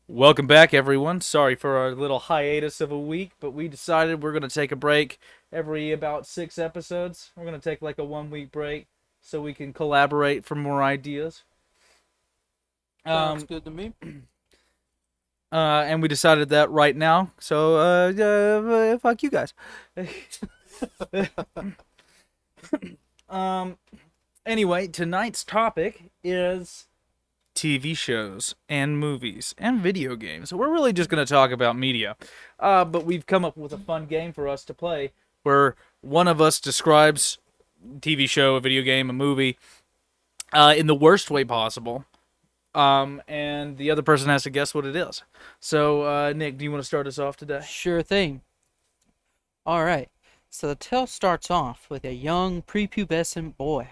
Welcome back, everyone. Sorry for our little hiatus of a week, but we decided we're going to take a break every about 6 episodes. We're going to take like a 1 week break so we can collaborate for more ideas. Sounds Um, good to me. and we decided that right now. So, fuck you guys. um, anyway, tonight's topic is TV shows and movies and video games. We're really just going to talk about media. But we've come up with a fun game for us to play where one of us describes TV show, a video game, a movie in the worst way possible. And the other person has to guess what it is. So, Nick, do you want to start us off today? Sure thing. All right. So the tale starts off with a young prepubescent boy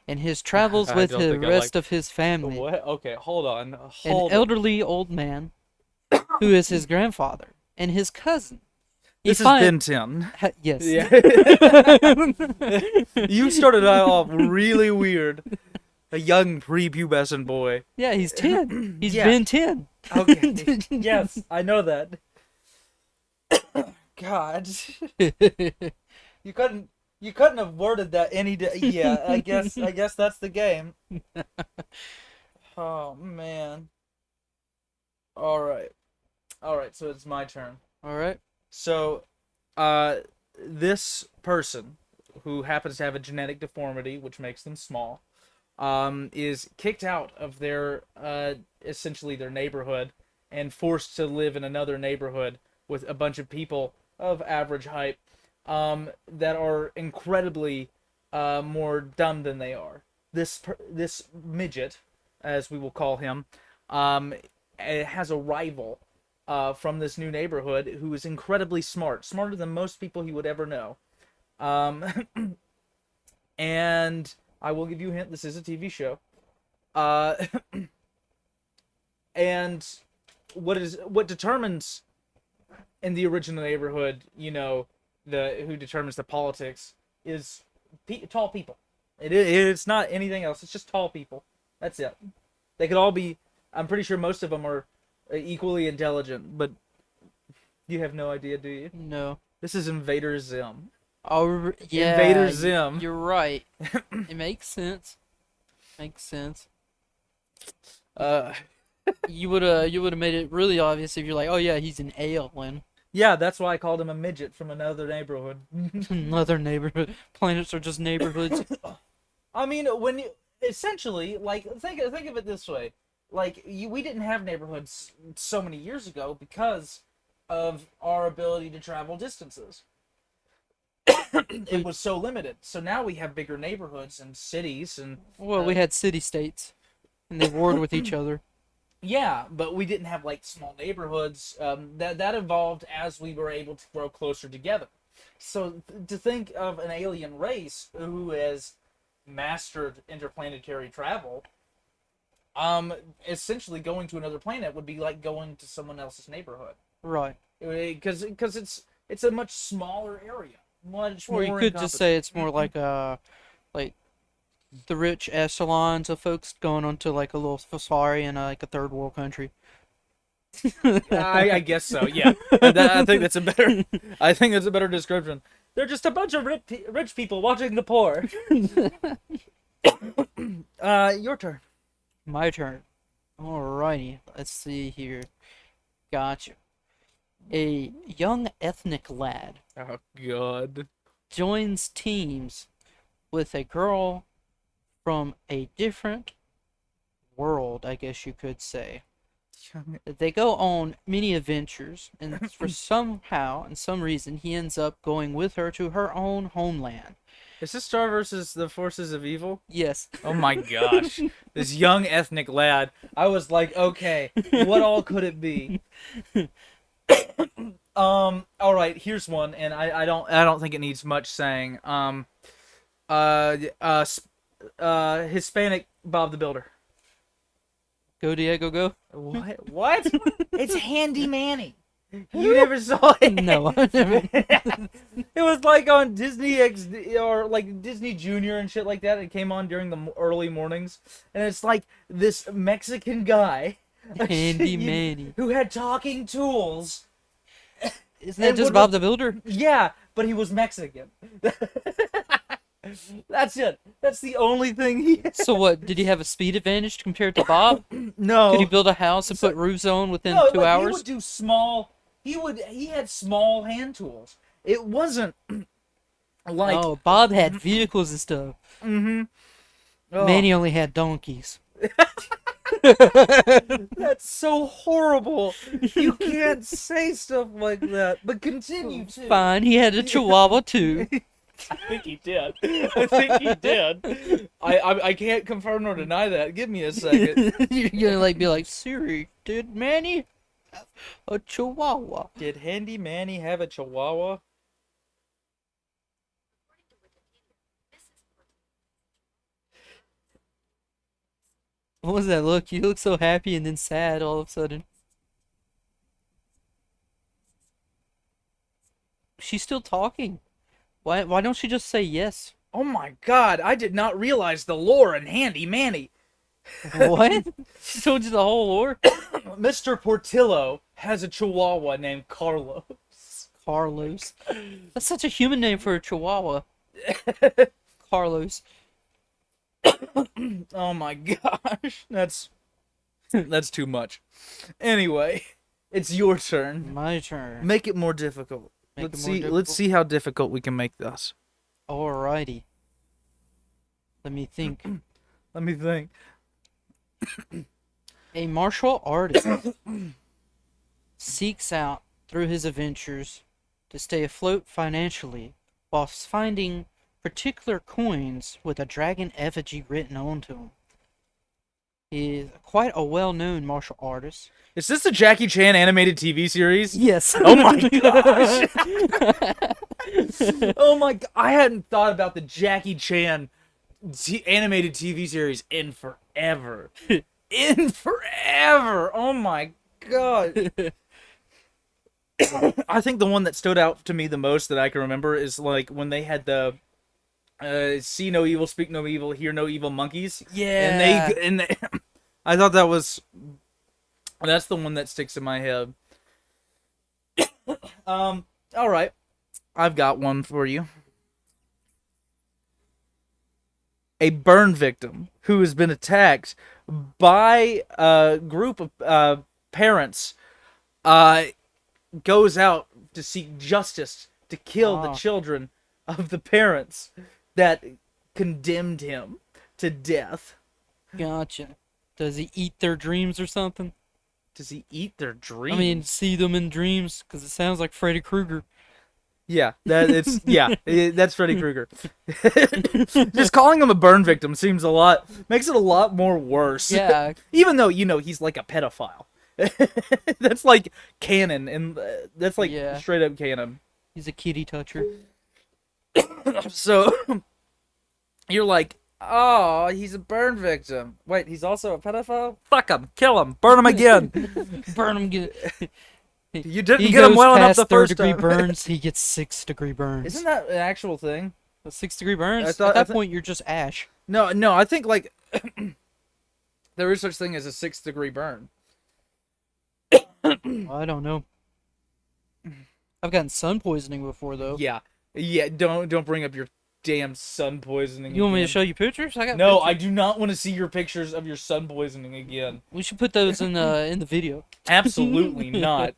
and his travels I with don't the think I like. rest of his family. What? Okay, hold on. An Hold on. elderly old man who is his grandfather and his cousin. This has been 10. Yes. Yeah. You started out off really weird. A young prepubescent boy. Yeah, he's 10. He's Yeah. been 10. Okay. Yes, I know that. God. You couldn't have worded that any day. Yeah, I guess that's the game. Oh man. All right. All right, so it's my turn. All right. So, this person who happens to have a genetic deformity which makes them small is kicked out of their essentially their neighborhood and forced to live in another neighborhood with a bunch of people of average height that are incredibly more dumb than they are. This midget, as we will call him, has a rival from this new neighborhood who is incredibly smart, smarter than most people he would ever know. Um, and I will give you a hint. This is a TV show. Uh, and what determines in the original neighborhood, the who determines the politics is tall people. It's not anything else. It's just tall people. That's it. They could all be. I'm pretty sure most of them are equally intelligent, but you have no idea, do you? No. This is Invader Zim. Oh, yeah. Invader Zim. You're right. It makes sense. Makes sense. Uh, You would have made it really obvious if you're like, oh yeah, he's an alien. yeah, that's why I called him a midget from another neighborhood. Another neighborhood. Planets are just neighborhoods. I mean, when you essentially think of it this way, we didn't have neighborhoods so many years ago because of our ability to travel distances. It was so limited. So now we have bigger neighborhoods and cities and Well, we had city states, and they warred with each other. yeah, but we didn't have like small neighborhoods. That evolved as we were able to grow closer together. So to think of an alien race who has mastered interplanetary travel, essentially going to another planet would be like going to someone else's neighborhood. Right. Because it's a much smaller area, much Or you more could just say it's more like the rich echelons of folks going onto like a little safari in like a third world country. I guess so. Yeah, I think that's a better. I think that's a better description. They're just a bunch of rich people watching the poor. Your turn. My turn. Alrighty, let's see here. Gotcha. A young ethnic lad Oh God. joins teams with a girl from a different world, I guess you could say. They go on many adventures, and for somehow and some reason, he ends up going with her to her own homeland. Is this Star versus the Forces of Evil? Yes. Oh my gosh. This young ethnic lad. I was like, okay, what all could it be? All right, here's one, and I don't think it needs much saying. Hispanic Bob the Builder. Go Diego, go. What? What? It's Handy Manny. You never saw it? No, I never. It was like on Disney X or like Disney Junior and shit like that. It came on during the early mornings, and it's like this Mexican guy I shit Handy you- Manny. who had talking tools. Isn't that And just would Bob the Builder? Yeah, but he was Mexican. That's it. That's the only thing he had. So what? Did he have a speed advantage compared to Bob? Could he No. build a house and So- put roofs on within No, 2 like he hours? would do small. He had small hand tools. It wasn't like. Oh, Bob had vehicles and stuff. Mm-hmm. Oh, Manny only had donkeys. that's so horrible. You can't say stuff like that. But continue to. Fine, he had a chihuahua too. I think he did. I think he did. I can't confirm nor deny that. Give me a second. You're gonna like be like, Siri, did Manny have a chihuahua? Did Handy Manny have a chihuahua? What was that look? You look so happy and then sad all of a sudden. She's still talking. Why don't she just say yes? Oh my god, I did not realize the lore in Handy Manny. What? She told you the whole lore? Mr. Portillo has a chihuahua named Carlos. Carlos. That's such a human name for a chihuahua. Carlos. Oh my gosh, that's too much. Anyway, it's your turn. My turn. Make it more difficult. Make Let's it more see. difficult? Let's see how difficult we can make this. Alrighty. Let me think. Let me think. A martial artist seeks out through his adventures to stay afloat financially whilst finding particular coins with a dragon effigy written onto them. He is quite a well-known martial artist. Is this the Jackie Chan animated TV series? Yes. Oh my gosh. Oh my god. I hadn't thought about the Jackie Chan animated TV series in forever. In forever. Oh my god. I think the one that stood out to me the most that I can remember is like when they had the see no evil, speak no evil, hear no evil monkeys. Yeah. And they I thought that's the one that sticks in my head. All right. I've got one for you. A burn victim who has been attacked by a group of parents goes out to seek justice to kill the children of the parents that condemned him to death. Gotcha. Does he eat their dreams or something? Does he eat their dreams? I mean, see them in dreams, because it sounds like Freddy Krueger. yeah, that's Freddy Krueger. Just calling him a burn victim makes it a lot more worse. Yeah. Even though he's like a pedophile. That's like canon, and that's like Yeah. straight up canon. He's a kitty toucher. So you're like, oh, he's a burn victim. Wait, he's also a pedophile? Fuck him, kill him, burn him again. Burn him. Get... You didn't He get him goes well enough past the first third-degree time. burns, he gets 6-degree burns. Isn't that an actual thing? 6-degree burns? I At that point, you're just ash. No, I think like there is such thing as a 6th-degree burn. I don't know. I've gotten sun poisoning before, though. Yeah, don't bring up your damn sun poisoning. You want me to again. show you pictures? I got No, pictures. I do not want to see your pictures of your sun poisoning again. We should put those in the video. Absolutely not.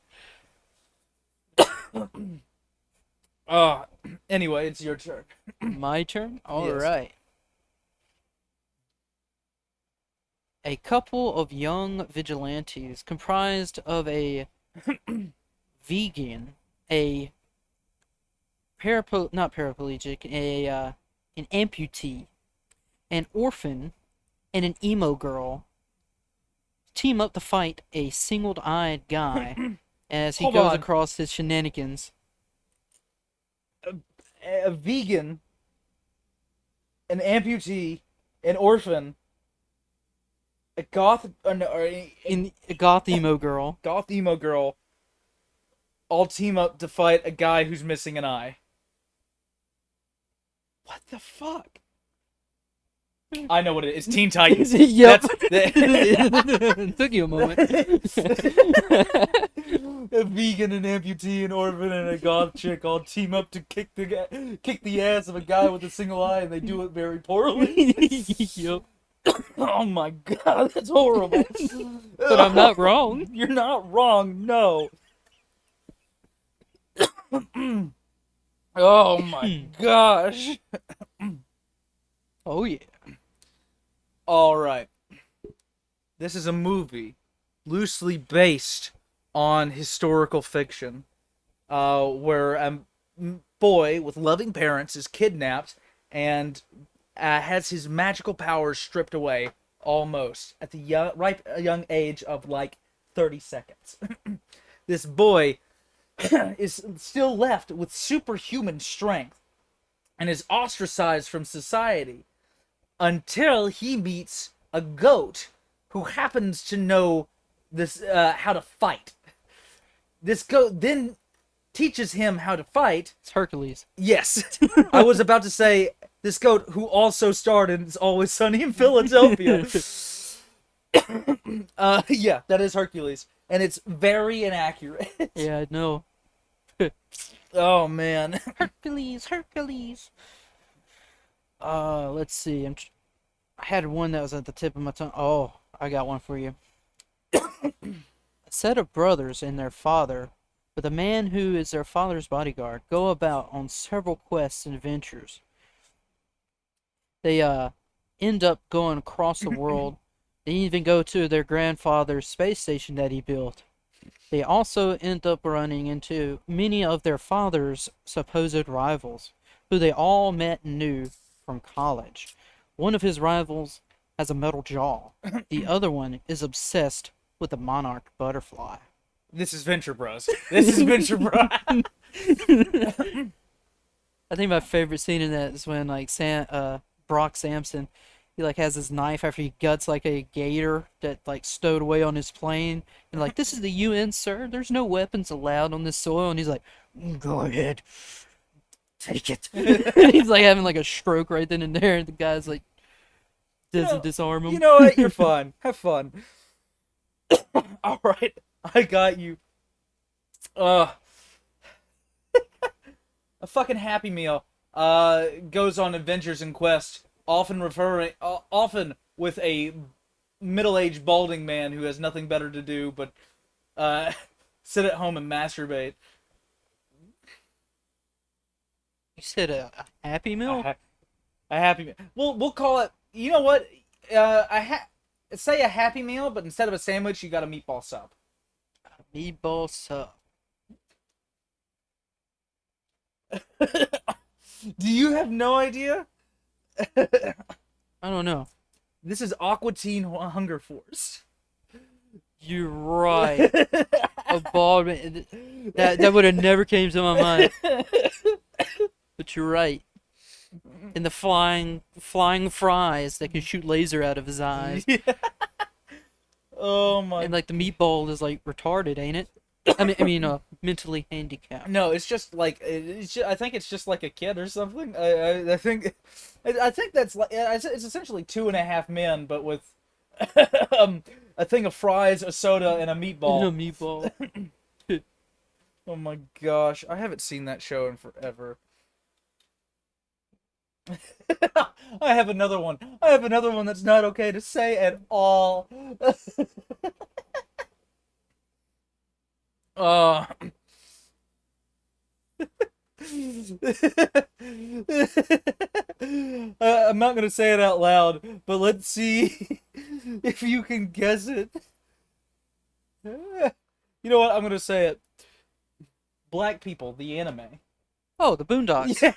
Anyway, it's your turn. My turn? All Yes. right. A couple of young vigilantes comprised of a vegan, a not paraplegic, an amputee, an orphan, and an emo girl team up to fight a singled-eyed guy as he Hold goes on. across his shenanigans. A vegan, an amputee, an orphan, a goth, or In a goth emo girl. goth emo girl, all team up to fight a guy who's missing an eye. What the fuck? I know what it is. Teen Titans. Yep. That... Took you a moment. A vegan, an amputee, an orphan, and a goth chick all team up to kick the ass of a guy with a single eye, and they do it very poorly. Yep. Oh my god, that's horrible. But I'm not wrong. You're not wrong. No. Oh my gosh. Oh yeah. All right. This is a movie loosely based on historical fiction, where a boy with loving parents is kidnapped and has his magical powers stripped away almost at the young age of like 30 seconds. This boy is still left with superhuman strength and is ostracized from society until he meets a goat who happens to know this how to fight. This goat then teaches him how to fight. It's Hercules. Yes. I was about to say this goat who also starred in It's Always Sunny in Philadelphia. Yeah, that is Hercules. And it's very inaccurate. Yeah, I know. Oh, man. Hercules. Let's see. I had one that was at the tip of my tongue. Oh, I got one for you. A set of brothers and their father, with a man who is their father's bodyguard, go about on several quests and adventures. They end up going across the world. They even go to their grandfather's space station that he built. They also end up running into many of their father's supposed rivals, who they all met and knew from college. One of his rivals has a metal jaw. The other one is obsessed with a monarch butterfly. This is Venture Bros. This is Venture Bros. I think my favorite scene in that is when like Brock Sampson, he like has his knife after he guts like a gator that like stowed away on his plane, and like, this is the UN, sir. There's no weapons allowed on this soil, and he's like, go ahead, take it. And he's like having like a stroke right then and there, and the guy's like doesn't disarm him. You know what? You're fine. Have fun. All right, I got you. A fucking Happy Meal goes on adventures and quests, often with a middle-aged balding man who has nothing better to do but sit at home and masturbate. You said a Happy Meal? A Happy Meal. We'll call it. You know what? Say a Happy Meal, but instead of a sandwich, you got a meatball sub. Meatball sub. Do you have no idea? I don't know. This is Aqua Teen Hunger Force. You're right. A bald man. That would have never came to my mind. But you're right. And the flying fries that can shoot laser out of his eyes. Yeah. Oh my! And like the meatball is like retarded, ain't it? I mean, mentally handicapped. No, it's just like I think it's just like a kid or something. I think that's like it's essentially 2.5 men, but with a thing of fries, a soda, and a meatball. And a meatball. Oh my gosh, I haven't seen that show in forever. I have another one. That's not okay to say at all. I'm not gonna say it out loud, but let's see if you can guess it. You know what? I'm gonna say it. Black People, the anime. Oh, the Boondocks. Yeah.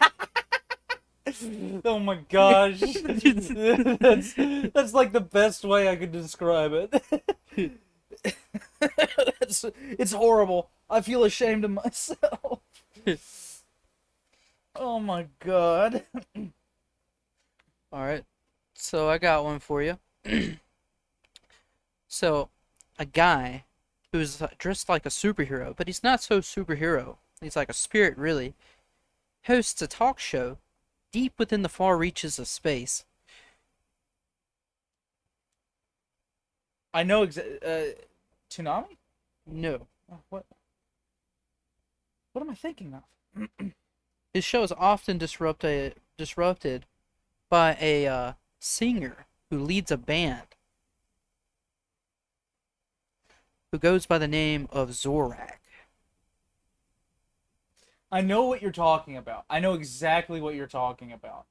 Oh my gosh. That's like the best way I could describe it. It's horrible. I feel ashamed of myself. Oh my god. Alright. So I got one for you. So, a guy who's dressed like a superhero, but he's not so superhero. He's like a spirit, really. Hosts a talk show deep within the far reaches of space. I know Toonami? No. What am I thinking of? His show is often disrupted by a singer who leads a band who goes by the name of Zorak. I know what you're talking about. I know exactly what you're talking about.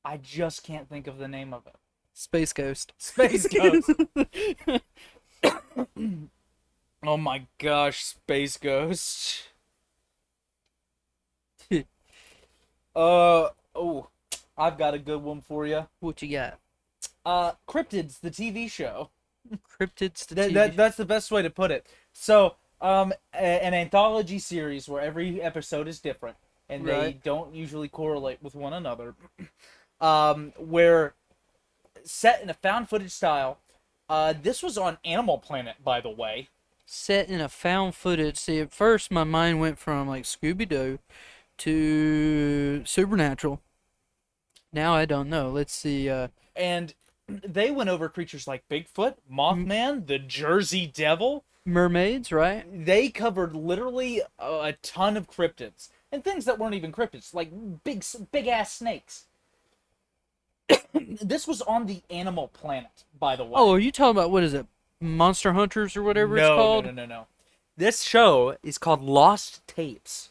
I just can't think of the name of it. Space Ghost. Space Ghost. Oh my gosh, Space Ghost. Oh, I've got a good one for you. What you got? Cryptids, the TV show. Cryptids the That, TV. that's the best way to put it. So, an anthology series where every episode is different and they Right. don't usually correlate with one another. Where set in a found footage style. This was on Animal Planet, by the way. Set in a found footage. See, at first my mind went from like Scooby Doo to Supernatural. Now I don't know. Let's see. And they went over creatures like Bigfoot, Mothman, the Jersey Devil. Mermaids, right? They covered literally a ton of cryptids and things that weren't even cryptids, like big ass snakes. This was on the Animal Planet, by the way. Oh, are you talking about what is it? Monster Hunters or whatever it's No, called? no. This show is called Lost Tapes.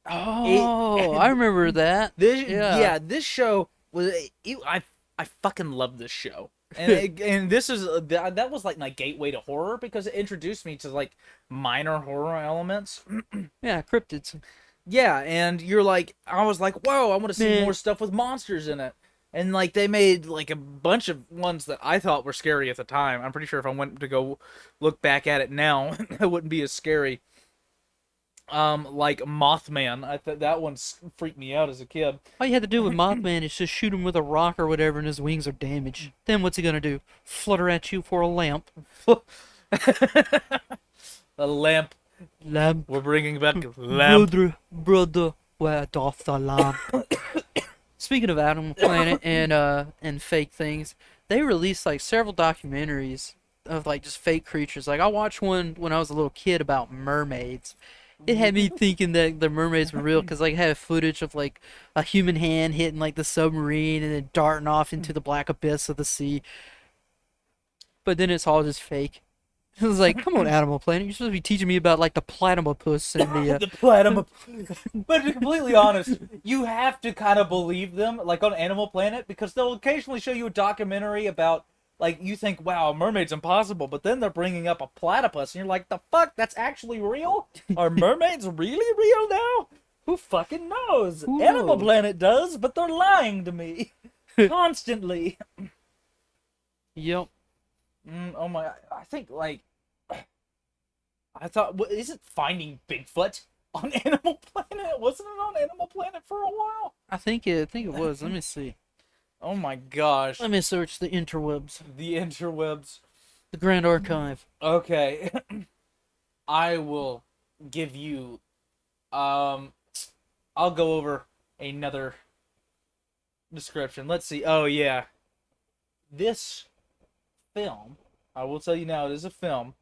Oh, I remember that. This show was I fucking love this show. And this is that was like my gateway to horror because it introduced me to like minor horror elements. Yeah, cryptids. Yeah, and I was like, whoa, I want to see Man. more stuff with monsters in it. And like they made like a bunch of ones that I thought were scary at the time. I'm pretty sure if I went to go look back at it now, it wouldn't be as scary. Like Mothman, I thought that one freaked me out as a kid. All you had to do with Mothman is just shoot him with a rock or whatever, and his wings are damaged. Then what's he gonna do? Flutter at you for a lamp? A lamp. Lamp. We're bringing back lamp. Brother, where doth the lamp? Speaking of Animal Planet and fake things, they released like several documentaries of like just fake creatures. Like I watched one when I was a little kid about mermaids. It had me thinking that the mermaids were real because like it had footage of like a human hand hitting like the submarine and then darting off into the black abyss of the sea. But then it's all just fake. It was like, come on, Animal Planet, you're supposed to be teaching me about like the platypus and the. The platinum. But to be completely honest, you have to kind of believe them, like on Animal Planet, because they'll occasionally show you a documentary about, like, you think, wow, a mermaid's impossible, but then they're bringing up a platypus, and you're like, the fuck, that's actually real? Are mermaids really real now? Who fucking knows? Who Animal knows? Planet does, but they're lying to me constantly. Yep. Oh my! I think like I thought, isn't Finding Bigfoot on Animal Planet? Wasn't it on Animal Planet for a while? I think it was. Let me see. Oh my gosh! Let me search the interwebs. The interwebs. The Grand Archive. Okay, I will give you. I'll go over another description. Let's see. Oh yeah, this film. I will tell you now. It is a film.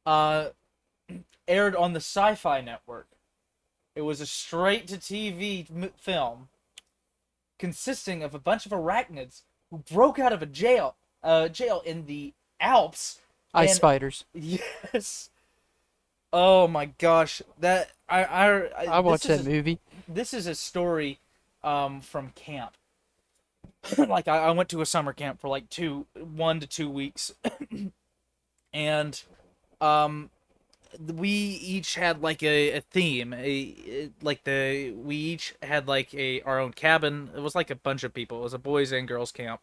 Aired on the Sci-Fi Network. It was a straight-to-TV film consisting of a bunch of arachnids who broke out of a jail in the Alps. Ice and- spiders. Yes. Oh my gosh, that I watched that movie. This is a story from camp. Like I went to a summer camp for like 1 to 2 weeks, and we each had like a theme, we each had like our own cabin. It was like a bunch of people. It was a boys and girls camp,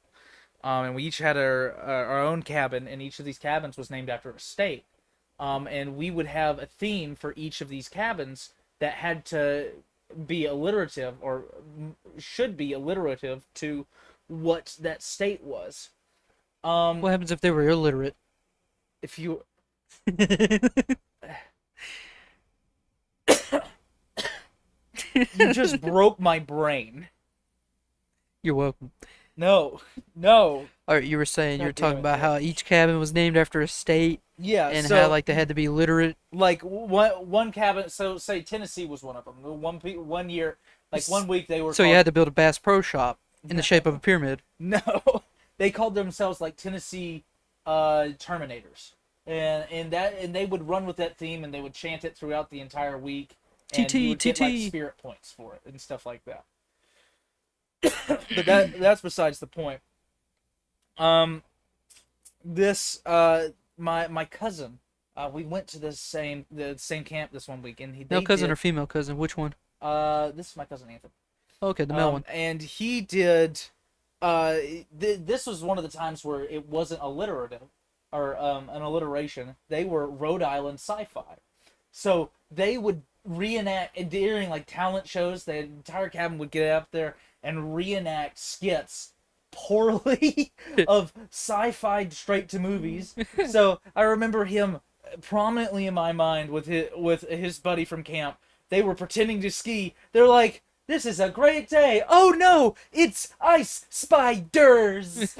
and we each had our own cabin, and each of these cabins was named after a state. And we would have a theme for each of these cabins that had to be alliterative or should be alliterative to what that state was. What happens if they were illiterate? If you you just broke my brain. You're welcome. No. Or you were saying you were God damn talking it, about Nick. how each cabin was named after a state Yeah, and how so like they had to be literate. like one cabin. So say Tennessee was one of them. One year, like S- one week they were So you called had to build a Bass Pro Shop in the shape of a no, pyramid. no. They called themselves like Tennessee Terminators, and they would run with that theme and they would chant it throughout the entire week, and you TT would get like TT. spirit points for it and stuff like that. But that's besides the point. Um, this my cousin, we went to the same camp this one week, and Male they cousin did or female cousin? Which one? this is my cousin Anthony. Okay, the male one. And he did. This was one of the times where it wasn't alliterative or an alliteration. They were Rhode Island sci-fi, so they would reenact during like talent shows. The entire cabin would get up there and reenact skits poorly of sci-fi straight to movies. So I remember him prominently in my mind with his buddy from camp. They were pretending to ski. They're like, "This is a great day. Oh no, it's ice spiders."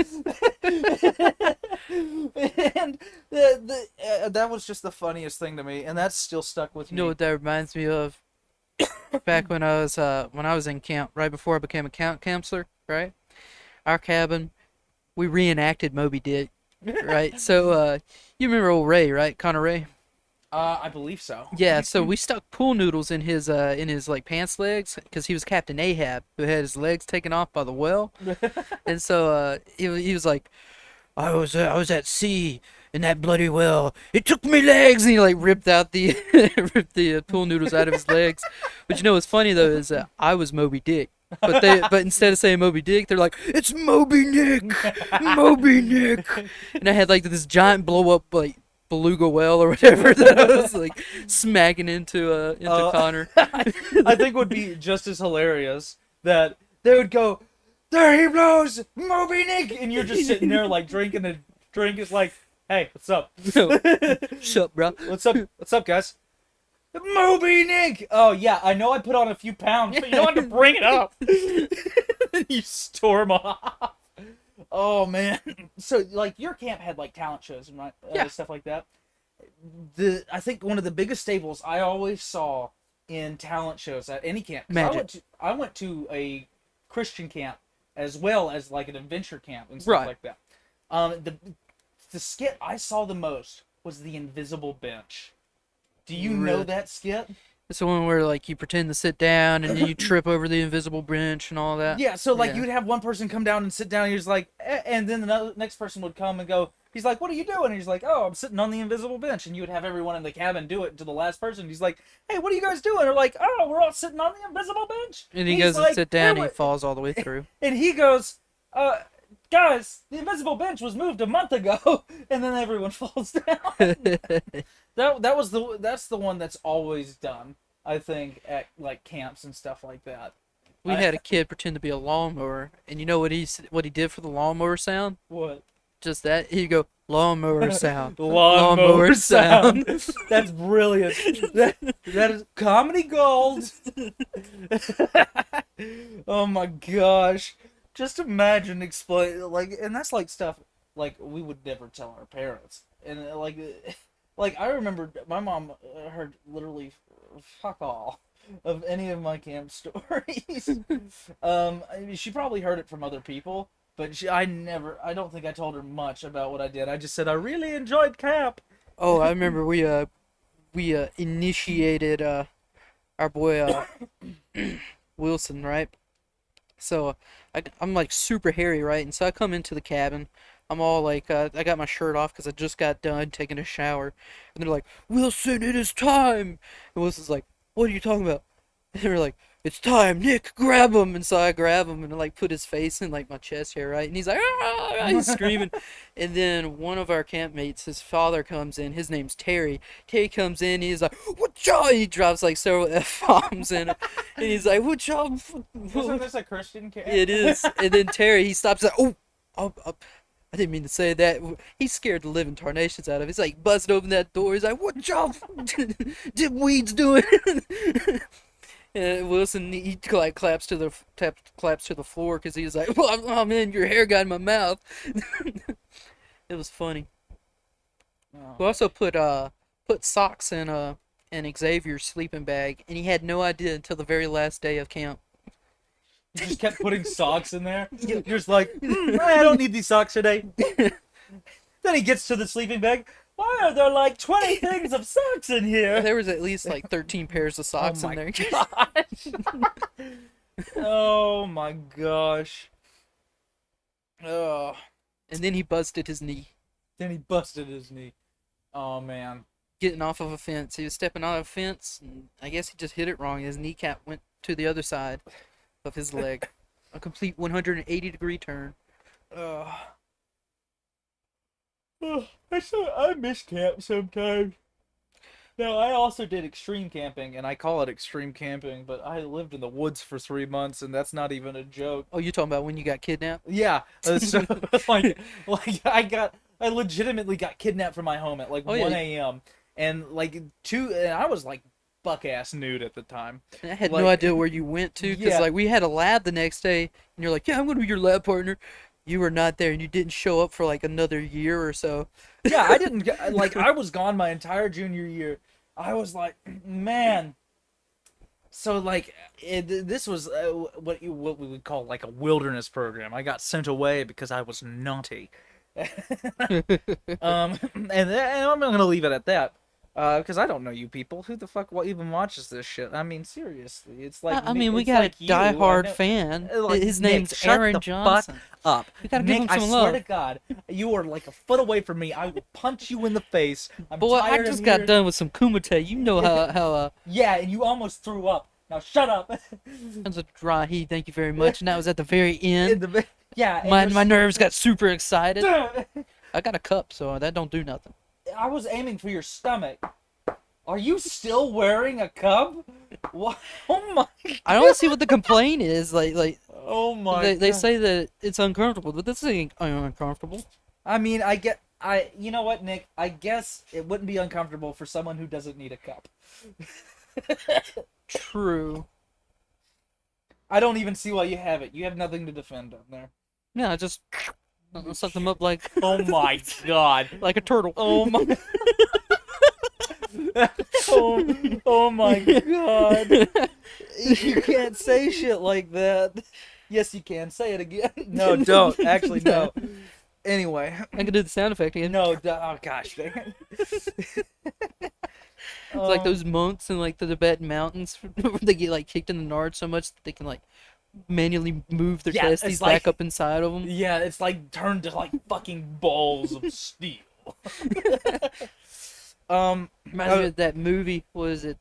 And that was just the funniest thing to me, and that's still stuck with You know me. what that reminds me of? Back when I was in camp, right before I became a camp counselor, right? Our cabin, we reenacted Moby Dick, right? So you remember old Ray, right? Connor Ray. I believe so. Yeah, so we stuck pool noodles in his like pants legs because he was Captain Ahab who had his legs taken off by the well, and so he was like, I was at sea in that bloody well. It took me legs, and he like ripped out the ripped the pool noodles out of his legs. But you know what's funny though is I was Moby Dick. But instead of saying Moby Dick, they're like, it's Moby Nick, Moby Nick, and I had like this giant blow up like beluga whale or whatever that I was like smacking into Connor. I think would be just as hilarious that they would go, "There he blows, Moby Nick," and you're just sitting there like drinking a drink. It's like, "Hey, what's up? Shut up, bro. What's up? What's up, guys?" Moby Nick. Oh yeah, I know I put on a few pounds, but you don't have to bring it up. You storm off. Oh man. So like your camp had like talent shows and Yeah. stuff like that. I think one of the biggest staples I always saw in talent shows at any camp. 'Cause Magic. I went to a Christian camp as well as like an adventure camp and stuff Right. like that. The skit I saw the most was the invisible bench. Do you know Really? that skit? It's the one where like you pretend to sit down and then you trip over the invisible bench and all that. Yeah, so like Yeah. you'd have one person come down and sit down, and he's like, and then the next person would come and go. He's like, "What are you doing?" And he's like, "Oh, I'm sitting on the invisible bench." And you would have everyone in the cabin do it to the last person. He's like, "Hey, what are you guys doing?" They're like, "Oh, we're all sitting on the invisible bench." And he He's goes to like, sit down "Hey, and he falls all the way through. and he goes, "Guys, the invisible bench was moved a month ago," and then everyone falls down. That's the one that's always done. I think at like camps and stuff like that. We had a kid pretend to be a lawnmower, and you know what he did for the lawnmower sound? What? Just that he'd go lawnmower sound, Lawnmower sound. That's brilliant. That is comedy gold. Oh my gosh. Just imagine explain like, and that's like stuff like we would never tell our parents. And like I remember my mom heard literally fuck all of any of my camp stories. I mean, she probably heard it from other people, but I don't think I told her much about what I did. I just said I really enjoyed camp. Oh, I remember we initiated our boy Wilson, right? So I'm like super hairy, right? And so I come into the cabin. I'm all like, I got my shirt off because I just got done taking a shower. And they're like, "Wilson, it is time." And Wilson's like, "What are you talking about?" And they're like, "It's time, Nick, grab him." And so I grab him and I like put his face in like my chest hair, right? And he's like, "Ah!" He's screaming. And then one of our campmates, his father comes in. His name's Terry. Terry comes in. He's like, "What y'all?" He drops like several f-bombs in him. And he's like, "What y'all?" Wasn't this a Christian camp? It is. And then Terry, he stops like, "Oh, I didn't mean to say that." He scared the living tarnations out of it. He's like busting open that door. He's like, "What y'all did weeds doing?" Wilson he like claps to the floor because he's like, "Well, I'm in. Your hair got in my mouth." It was funny. We Oh, also put socks in Xavier's sleeping bag, and he had no idea until the very last day of camp. you just kept putting socks in there. You're just like, I don't need these socks today. Then he gets to the sleeping bag. Why are there like 20 things of socks in here? There was at least like 13 pairs of Oh socks in my there. gosh. Oh my gosh. Oh. And then he busted his knee Then he busted his knee. Oh man. getting off of a fence. He was stepping on a fence, and I guess he just hit it wrong. His kneecap went to the other side of his leg. A complete 180-degree turn. Oh. Oh, I miss camp sometimes. Now, I also did extreme camping, and I call it extreme camping, but I lived in the woods for 3 months, and that's not even a joke. Oh, you talking about when you got kidnapped? Yeah, so I legitimately got kidnapped from my home at like Oh, yeah. 1 a.m. and and I was like buck ass nude at the time. I had Like, no idea where you went to because yeah. like we had a lab the next day, and you're like, "Yeah, I'm gonna be your lab partner." You were not there, and you didn't show up for like another year or so. Yeah, I didn't like I was gone my entire junior year. I was like, man. So like this was what we would call like a wilderness program. I got sent away because I was naughty. And I'm gonna leave it at that. Because I don't know you people. Who the fuck even watches this shit? I mean, seriously, it's like I mean, we it's got like a you. I diehard know- fan. Like, His Nick, name's shut Aaron the Johnson. fuck up. We gotta give Nick, him some I swear love. to God, you are like a foot away from me. I will punch you in the face. I'm Boy, I tired just of got hearing- done with some kumite. You know how Yeah, and you almost threw up. Now shut up. That's a dry heat. Thank you very much. And that was at the very In end. the yeah, and My you're nerves got super excited. s- I got a cup, so that don't do nothing. I was aiming for your stomach. Are you still wearing a cup? What? Oh my! I don't see what the complaint is. Oh my! They God. say that it's uncomfortable, but this ain't uncomfortable. I mean, you know what, Nick? I guess it wouldn't be uncomfortable for someone who doesn't need a cup. True. I don't even see why you have it. You have nothing to defend on there. Yeah, I just suck them up like Oh my God! like a turtle. Oh my! oh my God! You can't say shit like that. Yes, you can. Say it again. No, don't. Actually, no. Anyway, I can do the sound effect again. no. Oh gosh, dang it. It's like those monks in like the Tibetan mountains where they get like kicked in the nard so much that they can like manually move their Yeah, it's testes like- back up inside of them. Yeah, it's like turned to like fucking balls of steel. Reminds me of that movie. What is it?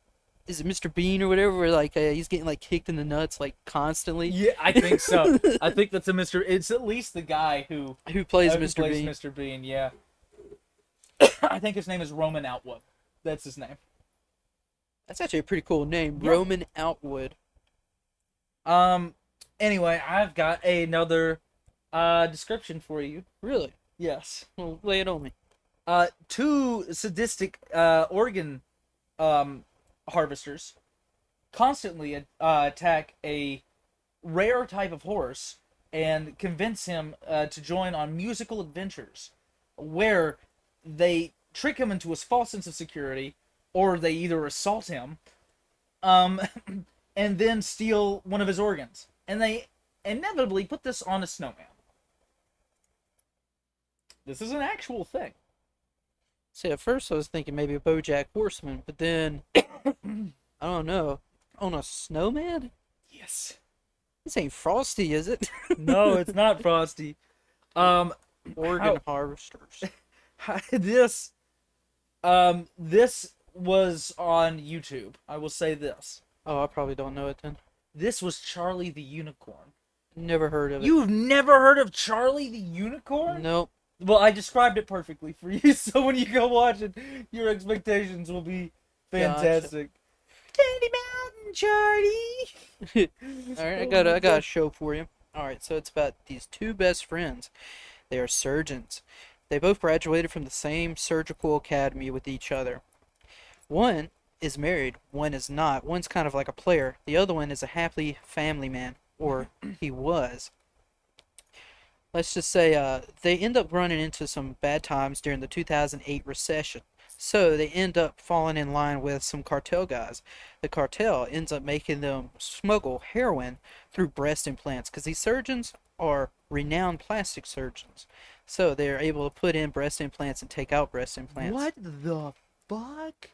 Is it Mr. Bean or whatever? Where like he's getting like kicked in the nuts like constantly. Yeah, I think so. I think that's a Mr. It's at least the guy who Who plays who Mr. plays Bean? Mr. Bean. Yeah, I think his name is Roman Outwood. That's his name. That's actually a pretty cool name, Yeah. Roman Outwood. Anyway, I've got another description for you. Really? Yes. Well, lay it on me. Two sadistic organ harvesters constantly attack a rare type of horse and convince him to join on musical adventures where they trick him into a false sense of security, or they either assault him and then steal one of his organs, and they inevitably put this on a snowman. This is an actual thing. See, at first I was thinking maybe a BoJack Horseman, but then I don't know. On a snowman? Yes. This ain't Frosty, is it? No, it's not Frosty. Organ How- harvesters. this was on YouTube. I will say this. Oh, I probably don't know it then. This was Charlie the Unicorn. Never heard of it. You've never heard of Charlie the Unicorn? Nope. Well, I described it perfectly for you, so when you go watch it, your expectations will be fantastic. Candy Mountain Charlie. All right, I got a show for you. All right, so it's about these two best friends. They are surgeons. They both graduated from the same surgical academy with each other. One is married, one is not. One's kind of like a player. The other one is a happily family man, or he was. Let's just say they end up running into some bad times during the 2008 recession. So they end up falling in line with some cartel guys. The cartel ends up making them smuggle heroin through breast implants because these surgeons are renowned plastic surgeons. So they're able to put in breast implants and take out breast implants. What the fuck?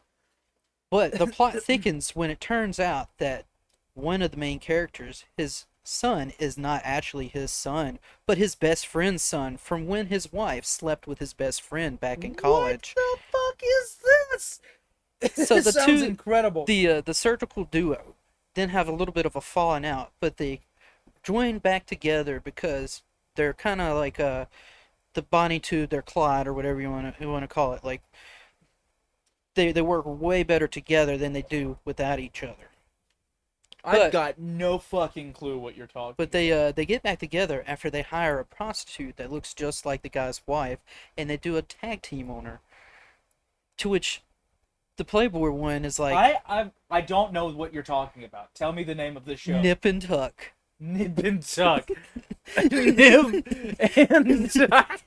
But the plot thickens when it turns out that one of the main characters, his son, is not actually his son, but his best friend's son from when his wife slept with his best friend back in college. What the fuck is this? So It the sounds two, incredible. the surgical duo, then have a little bit of a falling out, but they join back together because they're kind of like the Bonnie to their Clyde or whatever you want to call it. Like they work way better together than they do without each other. I've got no fucking clue what you're talking. But they get back together after they hire a prostitute that looks just like the guy's wife, and they do a tag team on her. To which the Playboy one is like I don't know what you're talking about. Tell me the name of the show. Nip and Tuck. Nip and Tuck. Nip and Tuck.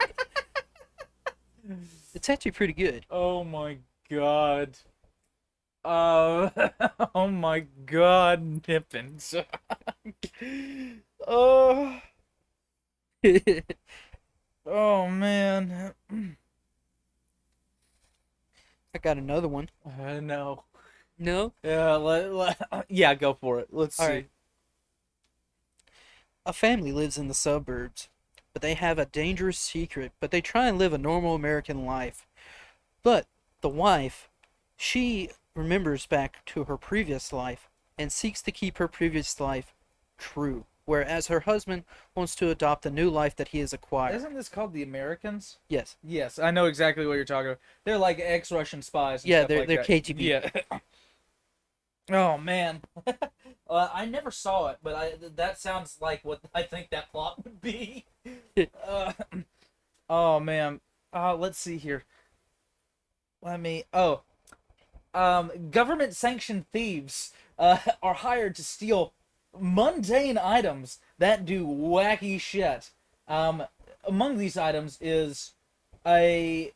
It's actually pretty good. Oh my god. Oh my god, Nip and Tuck. Oh, oh man. I got another one. No. No? Yeah, yeah, go for it. Let's see. All right. A family lives in the suburbs, but they have a dangerous secret, but they try and live a normal American life. But the wife, she remembers back to her previous life and seeks to keep her previous life true, whereas her husband wants to adopt a new life that he has acquired. Isn't this called The Americans? Yes. Yes, I know exactly what you're talking about. They're like ex-Russian spies. And Yeah, stuff they're like they're that. KGB. Yeah. Oh man, I never saw it, but that sounds like what I think that plot would be. uh, oh man, let's see here. Let me. Oh, government-sanctioned thieves are hired to steal mundane items that do wacky shit. Among these items is a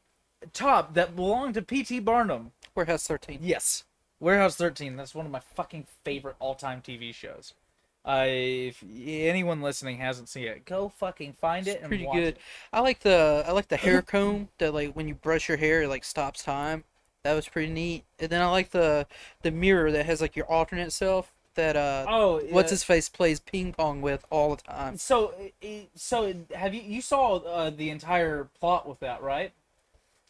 top that belonged to P.T. Barnum. Warehouse 13. Yes. Warehouse 13. That's one of my fucking favorite all-time TV shows. If anyone listening hasn't seen it, go fucking find it and Pretty watch good. it. I like the hair comb that like when you brush your hair it like stops time. That was pretty neat. And then I like the mirror that has like your alternate self that Oh, what's his face plays ping pong with all the time. So have you saw the entire plot with that, right?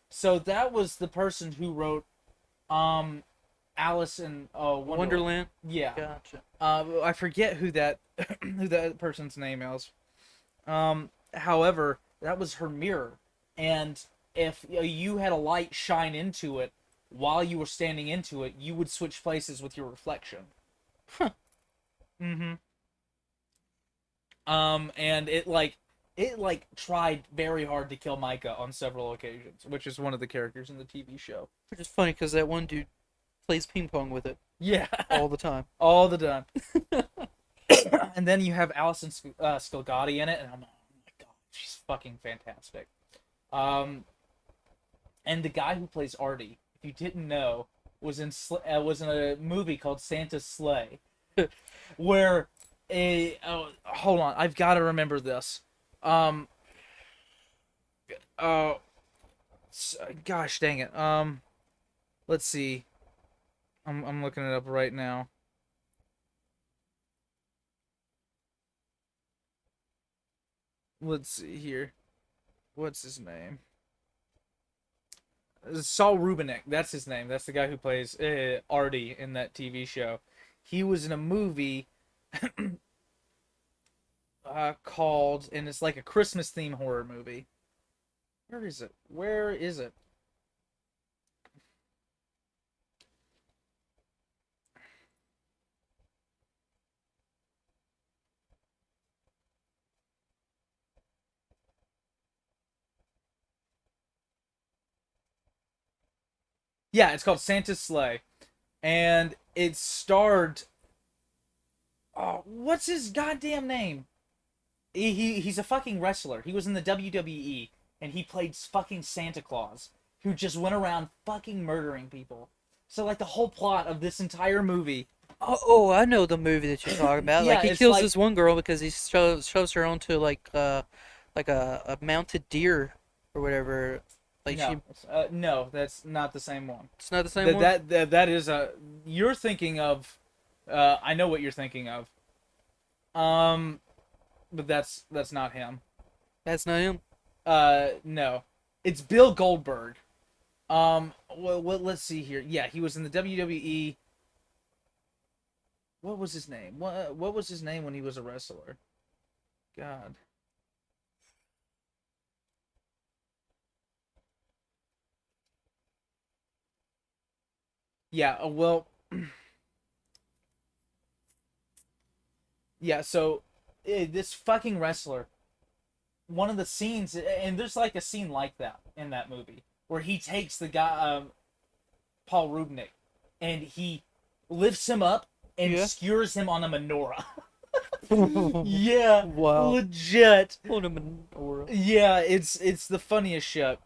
So that was the person who wrote Alice in Wonderland. Yeah. Gotcha. I forget who that who that person's name is. However, that was her mirror, and if you had a light shine into it while you were standing into it, you would switch places with your reflection. Huh. Mm-hmm. And it tried very hard to kill Micah on several occasions, which is one of the characters in the TV show. Which is funny because that one dude plays ping pong with it Yeah, all the time. all the time. And then you have Alison Skolgati in it, and I'm like, oh my god, she's fucking fantastic. And the guy who plays Artie, if you didn't know, was in a movie called Santa's Sleigh, where hold on, I've got to remember this. Gosh dang it. Let's see. I'm looking it up right now. Let's see here. What's his name? Saul Rubinek. That's his name. That's the guy who plays Artie in that TV show. He was in a movie called, and it's like a Christmas theme horror movie. Where is it? Where is it? Yeah, it's called Santa's Sleigh. and it starred. Oh, what's his goddamn name? He's a fucking wrestler. He was in the WWE, and he played fucking Santa Claus, who just went around fucking murdering people. So like the whole plot of this entire movie. Oh, I know the movie that you're talking about. Yeah, Like he it's kills like this one girl because he shows her onto like a mounted deer or whatever. Like no, no, that's not the same one. it's not the same That one. that is a. You're thinking of. I know what you're thinking of. Um, but that's not him. That's not him. No, it's Bill Goldberg. Well, let's see here. Yeah, he was in the WWE. What was his name? What was his name when he was a wrestler? God. Yeah. Well. Yeah. So, this fucking wrestler. One of the scenes, and there's like a scene like that in that movie where he takes the guy, Paul Rubnik, and he lifts him up and Yeah. skewers him on a menorah. Yeah, Wow. legit. What a menorah. Yeah, it's the funniest shit.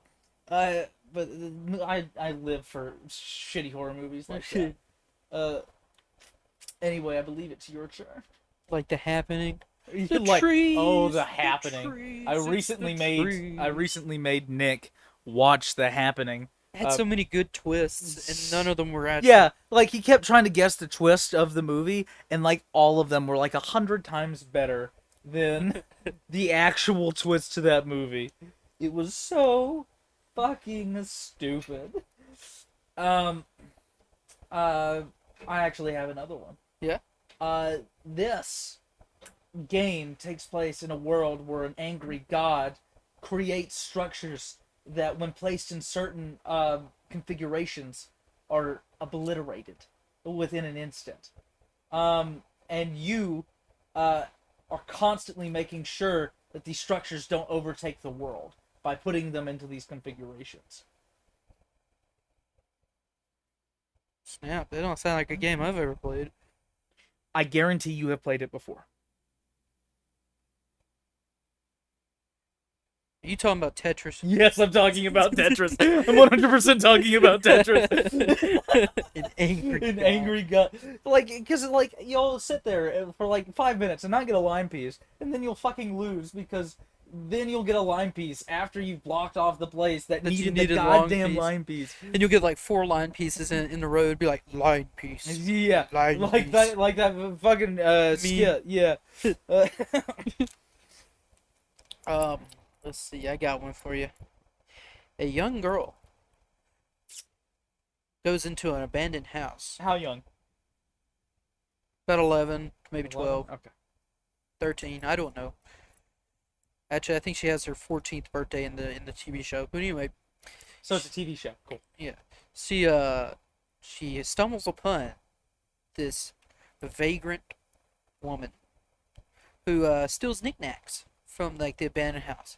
But I live for shitty horror movies like that. Uh, anyway, I believe it's your turn. Like The Happening. You're The like, trees, oh, The the Happening. trees, I it's the recently made trees. Nick watch The Happening. It had so many good twists, and none of them were actually. Yeah, like he kept trying to guess the twist of the movie, and like all of them were like 100 times better than the actual twist to that movie. It was so fucking stupid. Um, I actually have another one. Yeah. This game takes place in a world where an angry god creates structures that, when placed in certain configurations, are obliterated within an instant. And you are constantly making sure that these structures don't overtake the world by putting them into these configurations. Snap! They don't sound like a game I've ever played. I guarantee you have played it before. Are you talking about Tetris? Yes, I'm talking about Tetris. I'm 100% talking about Tetris. An angry. An god. angry gut. Like, because, like, you'll sit there for, like, 5 minutes and not get a line piece, and then you'll fucking lose, because then you'll get a line piece after you've blocked off the place that That you needed the needed a long goddamn piece. line piece. And you'll get like 4 line pieces in the row. It'd be like line piece. Yeah, Line like piece. that fucking skit. Yeah. Let's see. I got one for you. A young girl goes into an abandoned house. How young? About 11, maybe 11? 12, Okay. 13. I don't know. Actually, I think she has her 14th birthday in the TV show. But anyway, So it's a TV show. Cool. yeah. She stumbles upon this vagrant woman who steals knickknacks from like the abandoned house.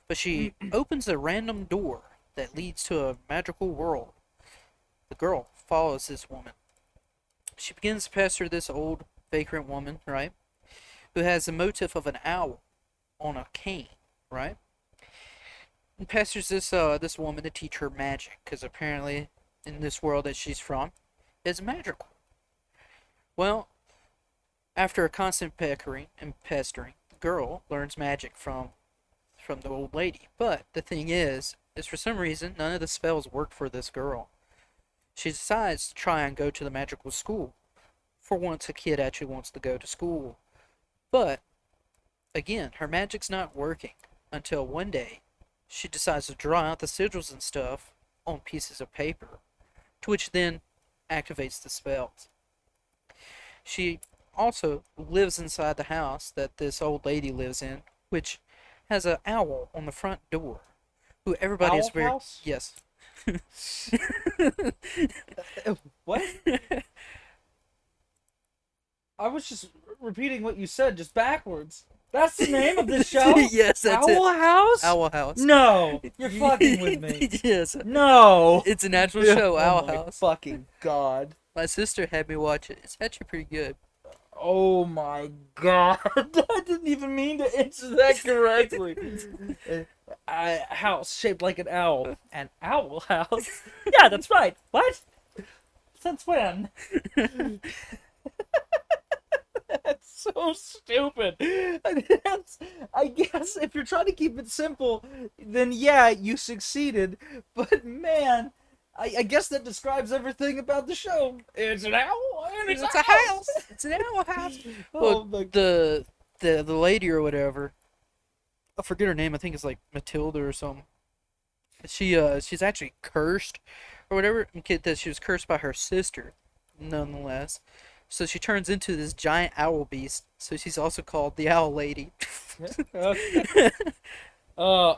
But she opens a random door that leads to a magical world. The girl follows this woman. She begins to pester this old vagrant woman, right? Who has the motif of an owl on a cane, right? And pesters this woman to teach her magic, because apparently in this world that she's from, it's magical. Well, after a constant peckering and pestering, the girl learns magic from the old lady. But the thing is for some reason none of the spells work for this girl. She decides to try and go to the magical school. For once, a kid actually wants to go to school. But again, her magic's not working until one day she decides to draw out the sigils and stuff on pieces of paper, to which then activates the spells. She also lives inside the house that this old lady lives in, which has an owl on the front door, who everybody is Owl very house? yes. What? I was just repeating what you said, just backwards. That's the name of the show? Yes, that's Owl it. House? Owl House. No, you're fucking with me. Yes, No. it's an actual show, Oh Owl my House. fucking god. My sister had me watch it. It's actually pretty good. Oh my god! I didn't even mean to answer that correctly. A house shaped like an owl. An owl house? Yeah, that's right. What? Since when? That's so stupid. I guess if you're trying to keep it simple, then yeah, you succeeded. But man, I guess that describes everything about the show. It's an owl and it's It's a a house. house. It's an owl house. Oh Well, my god. the lady or whatever, I forget her name. I think it's like Matilda or something. She's actually cursed or whatever. Kid that she was cursed by her sister, nonetheless. So she turns into this giant owl beast. So she's also called the Owl Lady. Okay. Uh,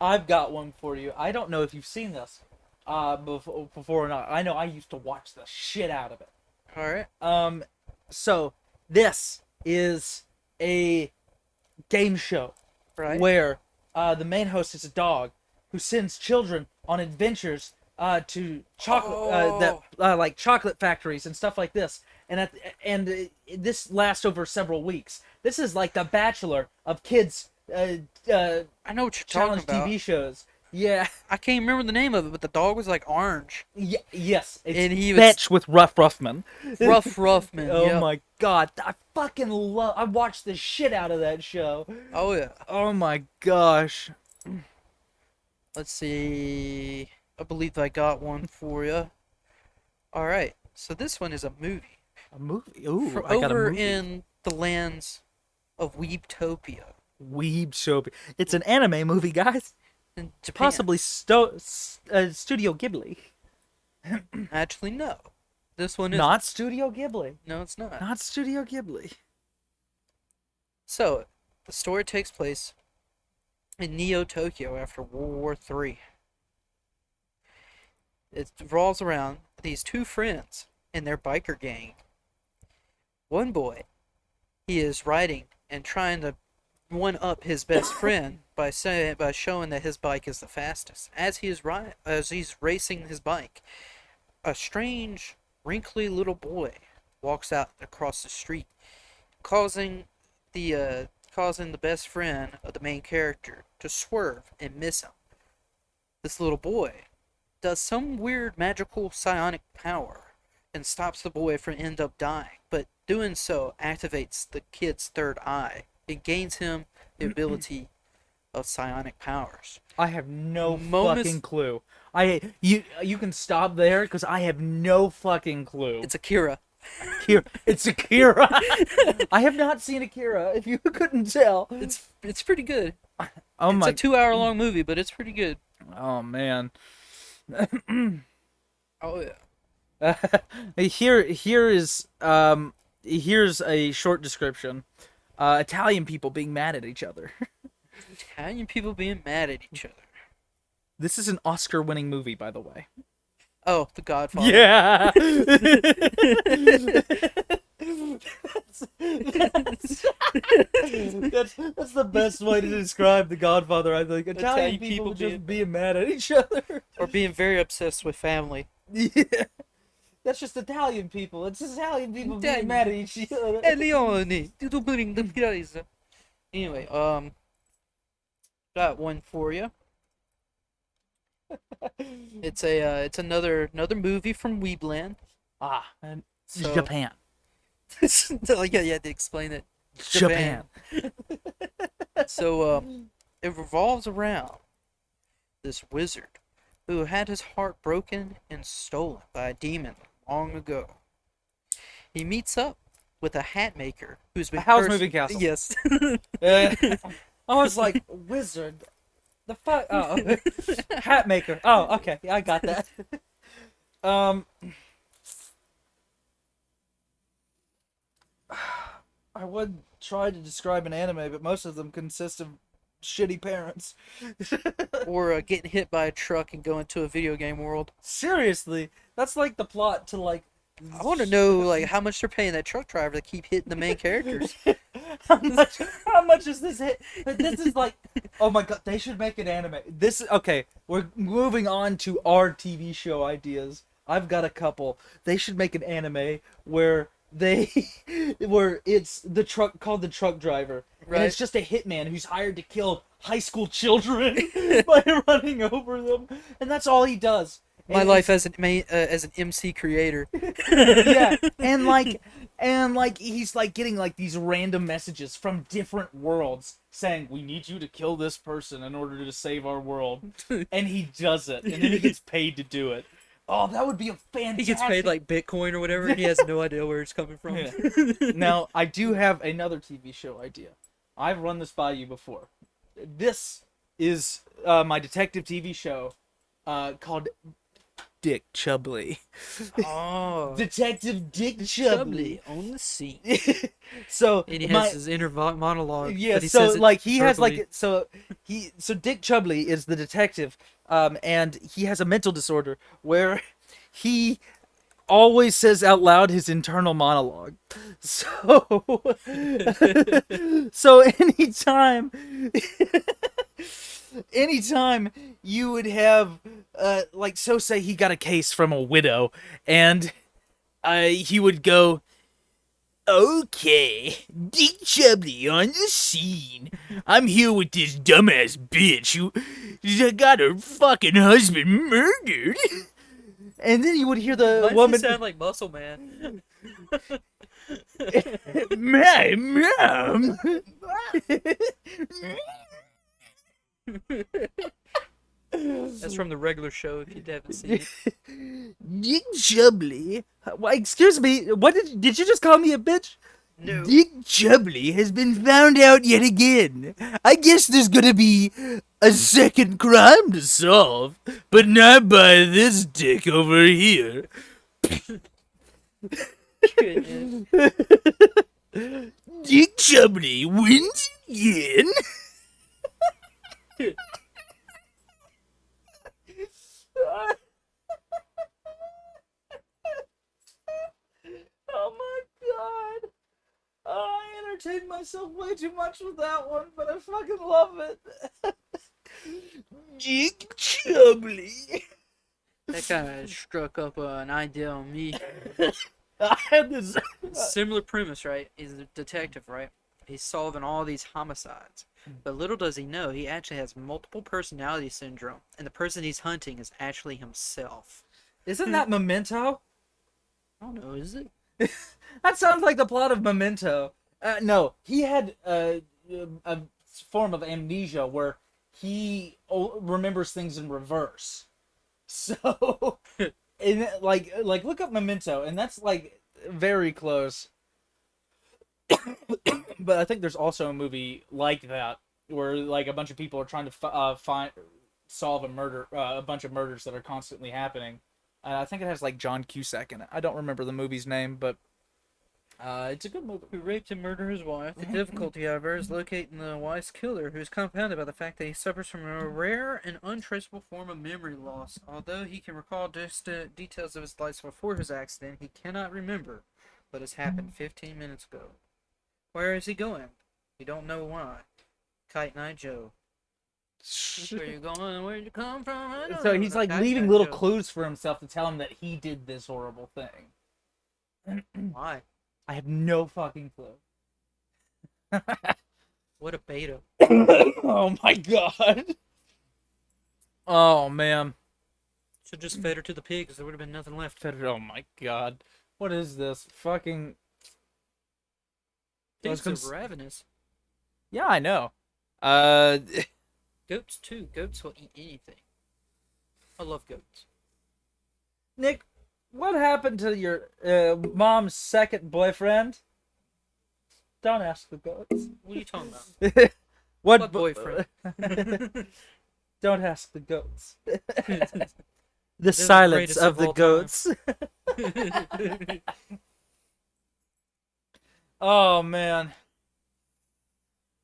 I've got one for you. I don't know if you've seen this, before or not. I know I used to watch the shit out of it. All right. So this is a game show Right. where the main host is a dog who sends children on adventures to chocolate like chocolate factories and stuff like this. This lasts over several weeks. This is like the Bachelor of kids I know what you're talking challenge about. TV shows. Yeah. I can't remember the name of it, but the dog was like orange. Yes. It's And he was- Fetch with Rough Ruffman. Ruffman. Oh Yep. my god, I fucking love. I watched the shit out of that show. Oh yeah. Oh my gosh. Let's see. I believe I got one for you. All right. So this one is a movie. A movie. Ooh, From I got a over movie. in the lands of Weebtopia Weeb show. It's an anime movie, guys. in Japan. Possibly Studio Ghibli. Actually, no. This one is Not Studio Ghibli. No, it's not. Not Studio Ghibli. So, the story takes place in Neo Tokyo after World War III. It revolves around these two friends and their biker gang. One boy, he is riding and trying to one up his best friend by showing that his bike is the fastest. As he's racing his bike, a strange, wrinkly little boy walks out across the street, causing the best friend of the main character to swerve and miss him. This little boy does some weird magical psionic power and stops the boy from end up dying, but doing so activates the kid's third eye. It gains him the ability of psionic powers. I have no Moments- fucking clue. You can stop there because I have no fucking clue. It's Akira. It's Akira. I have not seen Akira. If you couldn't tell. It's pretty good. Oh It's my. a 2-hour long movie, but it's pretty good. Oh man. Oh yeah. Here's a short description. Italian people being mad at each other. Italian people being mad at each other. This is an Oscar-winning movie, by the way. Oh, The Godfather. Yeah. that's the best way to describe The Godfather, I think. Italian people just being mad at each other. Or being very obsessed with family. Yeah. That's just Italian people. It's Italian people being mad at each other. Leone, tu bring the prize. Anyway, got one for you. It's another movie from Weebland. And So- Japan. So, yeah, you had to explain it. Japan. So, it revolves around this wizard who had his heart broken and stolen by a demon long ago. He meets up with a hat maker who's been Howl's cursed- Moving Castle. Yes. I was like, wizard. The fuck? Oh, hat maker. Oh, okay. Yeah, I got that. I would try to describe an anime, but most of them consist of shitty parents. Or getting hit by a truck and going to a video game world. Seriously, that's like the plot to like. I want to know like how much they're paying that truck driver to keep hitting the main characters. How much is this hit? This is like, oh my god, they should make an anime. Okay, we're moving on to our TV show ideas. I've got a couple. They should make an anime where they where it's the truck called the truck driver, and Right. it's just a hitman who's hired to kill high school children by running over them, and that's all he does. My And life it's as an MC creator. yeah, and he's like getting like these random messages from different worlds saying we need you to kill this person in order to save our world, and he does it, and then he gets paid to do it. Oh, that would be a fantastic. He gets paid like Bitcoin or whatever, and he has no idea where it's coming from. Yeah. Now, I do have another TV show idea. I've run this by you before. This is my detective TV show called Dick Chubley. Oh, Detective Dick Chubley. on the scene. So And he has his inner monologue. yeah, but he so says it like he has verbally. like so Dick Chubley is the detective, and he has a mental disorder where he always says out loud his internal monologue. So so anytime you would have like so say he got a case from a widow and he would go, okay, Dick Chubley on the scene. I'm here with this dumbass bitch who got her fucking husband murdered. And then you would hear the Why does woman he sound like Muscle Man? My mom. That's from the regular show. If you haven't seen it. Dick Chubley. Excuse me. What did you just call me a bitch? No. Dick Chubley has been found out yet again. I guess there's gonna be a second crime to solve, but not by this dick over here. Goodness. Dick Chubley wins again. Oh my god. I entertained myself way too much with that one, but I fucking love it. Dick Chubley. That kind of struck up an idea on me. I had this. Similar premise, right? He's a detective, right? He's solving all these homicides. But little does he know, he actually has multiple personality syndrome. And the person he's hunting is actually himself. Isn't that Memento? I don't know, is it? That sounds like the plot of Memento. No, he had a form of amnesia where he remembers things in reverse. So, and like look up Memento, and that's like very close. But I think there's also a movie like that where like a bunch of people are trying to solve a murder, a bunch of murders that are constantly happening. I think it has like John Cusack in it. I don't remember the movie's name, but it's a good movie. Who raped and murdered his wife. The difficulty, however, is locating the wife's killer, who is compounded by the fact that he suffers from a rare and untraceable form of memory loss. Although he can recall distant details of his life before his accident, he cannot remember what has happened 15 minutes ago. Where is he going? We don't know why. Kite Night Joe. Where you going? Where'd you come from? I don't So know. he's like Kite leaving Night little Joe. clues for himself to tell him that he did this horrible thing. Why? I have no fucking clue. What a beta. Oh my god. Oh man. Should just fed her to the pig, because there would have been nothing left. Oh my god. What is this? Fucking. Pigs are ravenous. Yeah, I know. Goats too. Goats will eat anything. I love goats. Nick, what happened to your mom's second boyfriend? Don't ask the goats. What are you talking about? What boyfriend? Don't ask the goats. They're The silence greatest of the all goats. time. Oh man.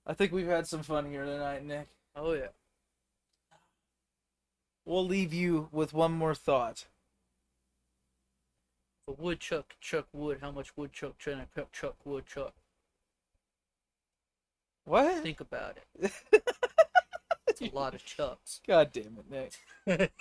I think we've had some fun here tonight, Nick. Oh yeah. We'll leave you with one more thought. If a woodchuck chuck wood, how much woodchuck can a chuck woodchuck? What? Think about it. It's a lot of chucks. God damn it, Nick.